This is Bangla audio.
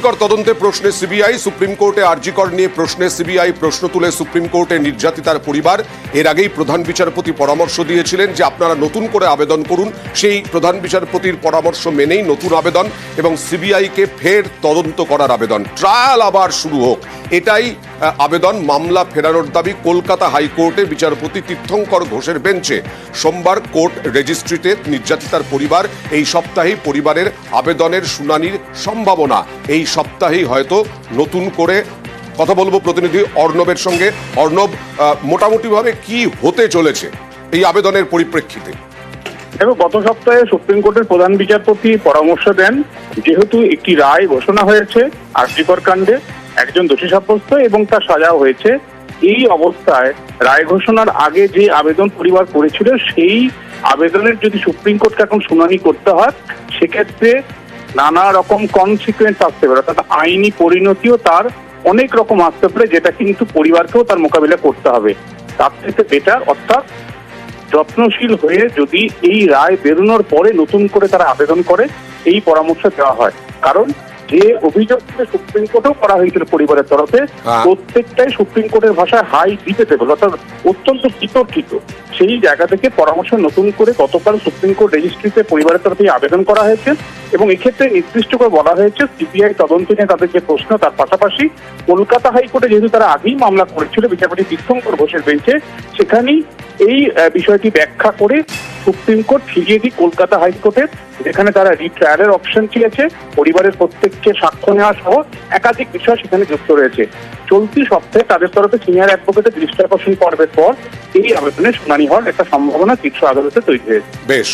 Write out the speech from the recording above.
তদন্তে প্রশ্নে সিবিআই, সুপ্রিম কোর্টে আরজিকর নিয়ে প্রশ্নে সিবিআই প্রশ্ন তুলে সুপ্রিম কোর্টে নির্যাতিতার পরিবার। এর আগেই প্রধান বিচারপতি পরামর্শ দিয়েছিলেন যে আপনারা নতুন করে আবেদন করুন। সেই প্রধান বিচারপতির পরামর্শ মেনেই নতুন আবেদন এবং সিবিআইকে ফের তদন্ত করার আবেদন, ট্রায়াল আবার শুরু হোক, এটাই আবেদন। মামলা ফেরানোর দাবি কলকাতা হাইকোর্টে বিচারপতি তীর্থঙ্কর ঘোষের বেঞ্চে। সোমবার কোর্ট রেজিস্ট্রিতে নির্যাতিতার পরিবার। এই সপ্তাহেই পরিবারের আবেদনের শুনানির সম্ভাবনা। এই সপ্তাহেই হয়তো নতুন করে কথা বলবো প্রতিনিধি অর্ণবের সঙ্গে। অর্ণব, মোটামুটিভাবে কি হতে চলেছে এই আবেদনের পরিপ্রেক্ষিতে? এবং গত সপ্তাহে সুপ্রিম কোর্টের প্রধান বিচারপতি পরামর্শ দেন, যেহেতু একটি রায় ঘোষণা হয়েছে আরজিকর কাণ্ডে, একজন দোষী সাব্যস্ত এবং তার সাজাও হয়েছে, এই অবস্থায় রায় ঘোষণার আগে যে আবেদন পরিবার করেছিল সেই আবেদনের যদি সুপ্রিম কোর্টকে এখন শুনানি করতে হয়, সেক্ষেত্রে নানা রকম কনসিকুয়েন্স আসতে পারে, অর্থাৎ আইনি পরিণতিও তার অনেক রকম আসতে পারে, যেটা কিন্তু পরিবারকেও তার মোকাবিলা করতে হবে। তার থেকে বেটার, অর্থাৎ যত্নশীল হয়ে যদি এই রায় বেরোনোর পরে নতুন করে তারা আবেদন করে, এই পরামর্শ দেওয়া হয়। কারণ যে অভিযোগ সুপ্রিম কোর্টেও করা হয়েছিল পরিবারের তরফে, প্রত্যেকটাই সুপ্রিম কোর্টের ভাষায় হাই ডিবেটেবল, অর্থাৎ অত্যন্ত বিতর্কিত। সেই জায়গা থেকে পরামর্শ নতুন করে গতকাল সুপ্রিম কোর্ট রেজিস্ট্রিতে পরিবারের তরফে আবেদন করা হয়েছে এবং এক্ষেত্রে নির্দিষ্ট করে বলা হয়েছে সিবিআই তদন্ত নিয়ে তাদের যে প্রশ্ন, তার পাশাপাশি কলকাতা হাইকোর্টে যেহেতু তারা আগেই মামলা করেছিল বিচারপতি তীর্থঙ্কর ঘোষের বেঞ্চে, সেখানেই এই বিষয়টি ব্যাখ্যা করে সুপ্রিম কোর্ট ফিরিয়ে দিই কলকাতা হাইকোর্টের, যেখানে তারা রিট্রায়ালের অপশন চেয়েছে। পরিবারের প্রত্যেককে সাক্ষ্য নেওয়া সহ একাধিক বিষয় সেখানে যুক্ত রয়েছে। চলতি সপ্তাহে তাদের তরফে সিনিয়র অ্যাডভোকেটের দৃষ্টি আকর্ষণ পর্বের পর এই আবেদনের শুনানি হওয়ার একটা সম্ভাবনা শীর্ষ আদালতে তৈরি হয়েছে। বেশ।